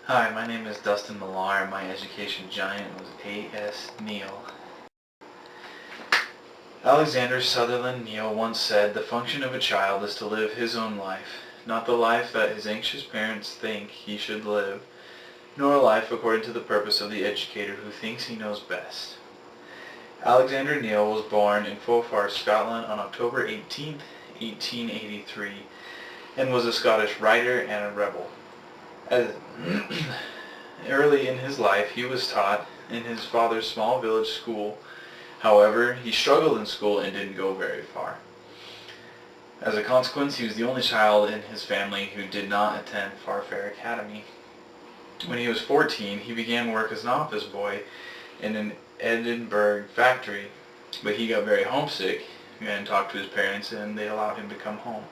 Hi, my name is Dustin Millar and my education giant was A.S. Neill. Alexander Sutherland Neill once said, "The function of a child is to live his own life, not the life that his anxious parents think he should live, nor a life according to the purpose of the educator who thinks he knows best." Alexander Neill was born in Forfar, Scotland on October 18, 1883, and was a Scottish writer and a rebel. As Early in his life, he was taught in his father's small village school. However, he struggled in school and didn't go very far. As a consequence, he was the only child in his family who did not attend Farfair Academy. When he was 14, he began work as an office boy in an Edinburgh factory, but he got very homesick and talked to his parents and they allowed him to come home.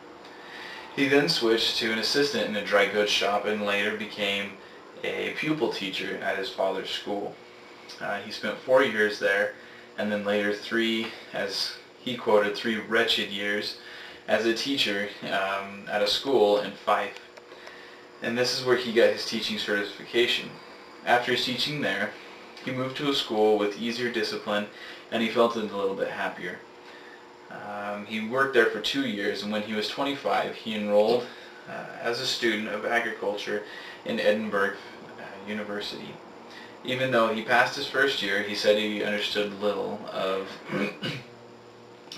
He then switched to an assistant in a dry goods shop and later became a pupil teacher at his father's school. He spent 4 years there and then later as he quoted, 3 wretched years as a teacher at a school in Fife. And this is where he got his teaching certification. After his teaching there, he moved to a school with easier discipline and he felt a little bit happier. He worked there for 2 years, and when he was 25, he enrolled as a student of agriculture in Edinburgh University. Even though he passed his first year, he said he understood little of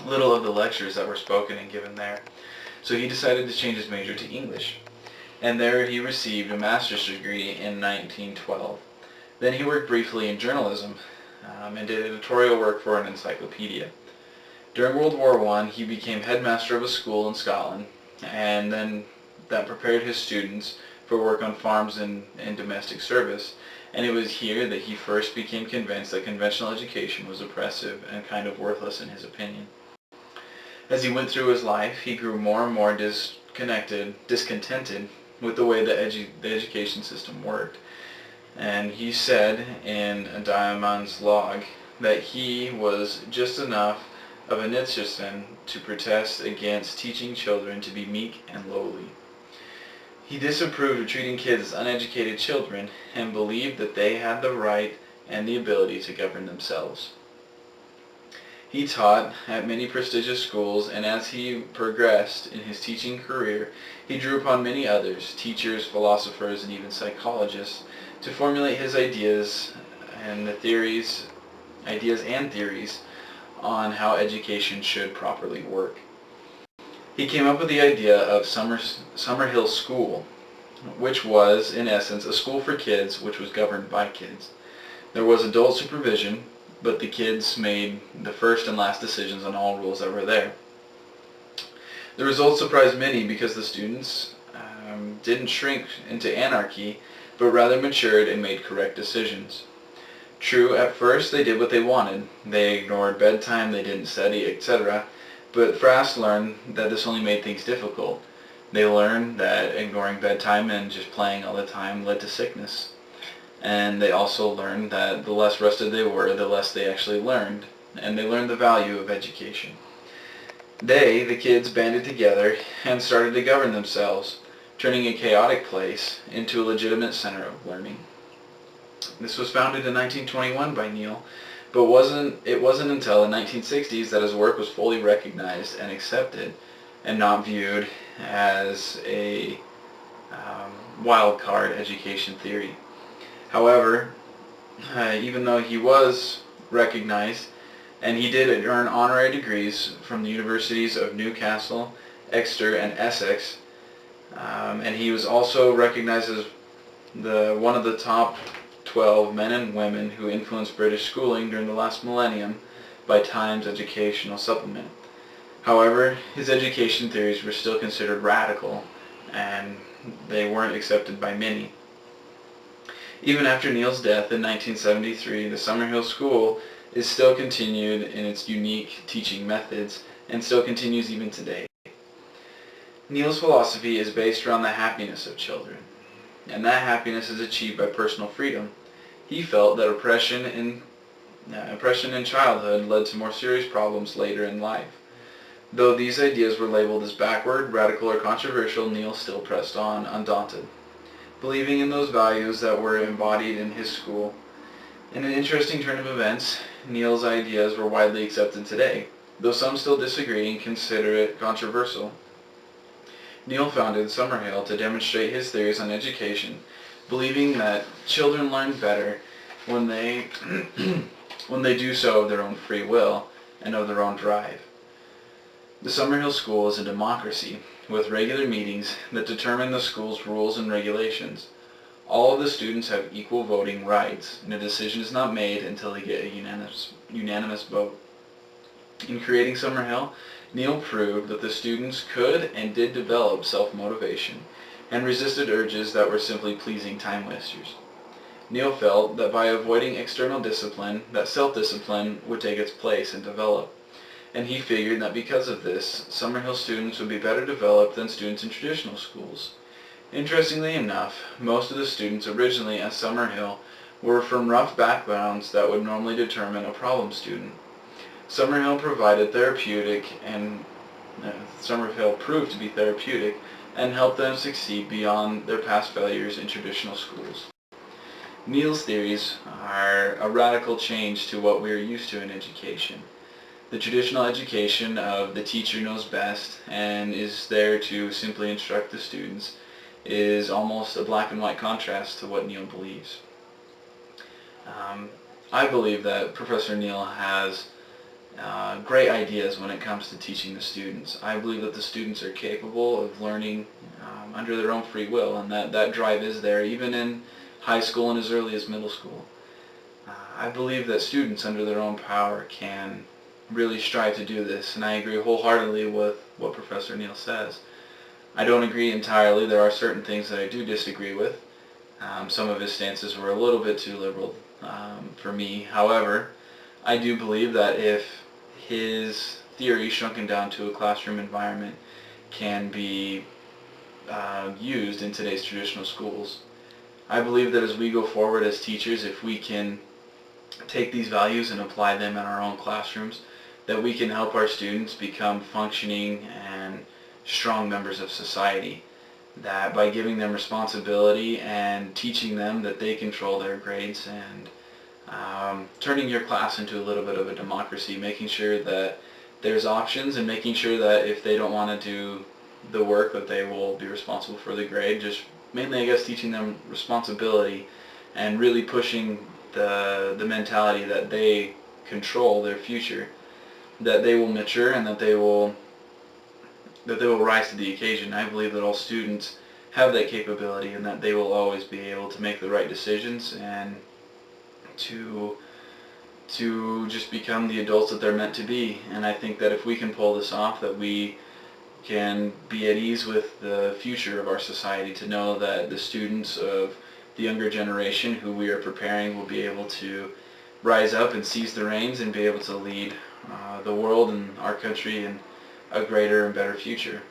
the lectures that were spoken and given there. So he decided to change his major to English, and there he received a master's degree in 1912. Then he worked briefly in journalism and did editorial work for an encyclopedia. During World War I, he became headmaster of a school in Scotland, and then that prepared his students for work on farms and domestic service, and it was here that he first became convinced that conventional education was oppressive and kind of worthless in his opinion. As he went through his life, he grew more and more discontented with the way the education system worked, and he said in a Diamond's log that he was just enough of a Nietzschean to protest against teaching children to be meek and lowly. He disapproved of treating kids as uneducated children and believed that they had the right and the ability to govern themselves. He taught at many prestigious schools, and as he progressed in his teaching career, he drew upon many others, teachers, philosophers, and even psychologists, to formulate his ideas and theories on how education should properly work. He came up with the idea of Summerhill School, which was, in essence, a school for kids which was governed by kids. There was adult supervision, but the kids made the first and last decisions on all rules that were there. The results surprised many because the students didn't shrink into anarchy, but rather matured and made correct decisions. True, at first they did what they wanted. They ignored bedtime, they didn't study, etc. But fast learned that this only made things difficult. They learned that ignoring bedtime and just playing all the time led to sickness. And they also learned that the less rested they were, the less they actually learned. And they learned the value of education. The kids, banded together and started to govern themselves, turning a chaotic place into a legitimate center of learning. This was founded in 1921 by Neill, but it wasn't until the 1960s that his work was fully recognized and accepted and not viewed as a wild card education theory. However, even though he was recognized, and he did earn honorary degrees from the universities of Newcastle, Exeter, and Essex, and he was also recognized as one of the top 12 men and women who influenced British schooling during the last millennium by Times Educational Supplement. However, his education theories were still considered radical, and they weren't accepted by many. Even after Neill's death in 1973, the Summerhill School is still continued in its unique teaching methods, and still continues even today. Neill's philosophy is based around the happiness of children, and that happiness is achieved by personal freedom. He felt that oppression in childhood led to more serious problems later in life. Though these ideas were labeled as backward, radical, or controversial, Neill still pressed on, undaunted. believing in those values that were embodied in his school. In an interesting turn of events, Neill's ideas were widely accepted today, though some still disagree and consider it controversial. Neill founded Summerhill to demonstrate his theories on education, believing that children learn better when they when they do so of their own free will and of their own drive. The Summerhill School is a democracy with regular meetings that determine the school's rules and regulations. All of the students have equal voting rights, and a decision is not made until they get a unanimous vote. In creating Summerhill, Neill proved that the students could and did develop self-motivation and resisted urges that were simply pleasing time wasters. Neill felt that by avoiding external discipline, that self-discipline would take its place and develop. And he figured that because of this, Summerhill students would be better developed than students in traditional schools. Interestingly enough, most of the students originally at Summerhill were from rough backgrounds that would normally determine a problem student. Summerhill proved to be therapeutic and helped them succeed beyond their past failures in traditional schools. Neill's theories are a radical change to what we are used to in education. The traditional education of the teacher knows best and is there to simply instruct the students is almost a black and white contrast to what Neill believes. I believe that Professor Neill has great ideas when it comes to teaching the students. I believe that the students are capable of learning under their own free will, and that drive is there even in high school and as early as middle school. I believe that students under their own power can really strive to do this, and I agree wholeheartedly with what Professor Neill says. I don't agree entirely. There are certain things that I do disagree with. Some of his stances were a little bit too liberal for me. However, I do believe that if his theory shrunken down to a classroom environment can be used in today's traditional schools, I believe that as we go forward as teachers, if we can take these values and apply them in our own classrooms, that we can help our students become functioning and strong members of society. That by giving them responsibility and teaching them that they control their grades and turning your class into a little bit of a democracy, making sure that there's options and making sure that if they don't want to do the work that they will be responsible for the grade. Just mainly I guess teaching them responsibility and really pushing the mentality that they control their future, that they will mature and that they will rise to the occasion. I believe that all students have that capability and that they will always be able to make the right decisions and to just become the adults that they're meant to be. And I think that if we can pull this off, that we can be at ease with the future of our society, to know that the students of the younger generation who we are preparing will be able to rise up and seize the reins and be able to lead the world and our country in a greater and better future.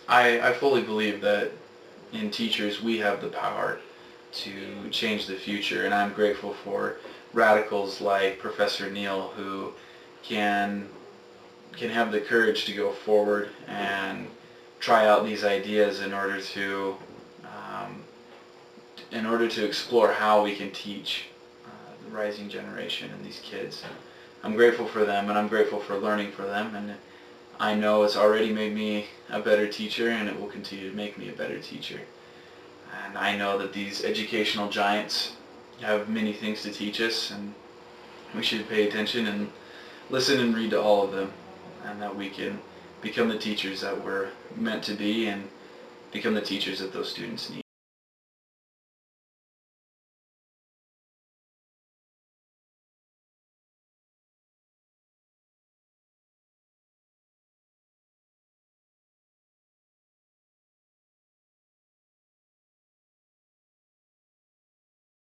I fully believe that in teachers we have the power to change the future, and I'm grateful for radicals like Professor Neill who can have the courage to go forward and try out these ideas in order to explore how we can teach the rising generation and these kids. I'm grateful for them, and I'm grateful for learning from them, and I know it's already made me a better teacher, and it will continue to make me a better teacher. And I know that these educational giants have many things to teach us, and we should pay attention and listen and read to all of them, and that we can become the teachers that we're meant to be and become the teachers that those students need.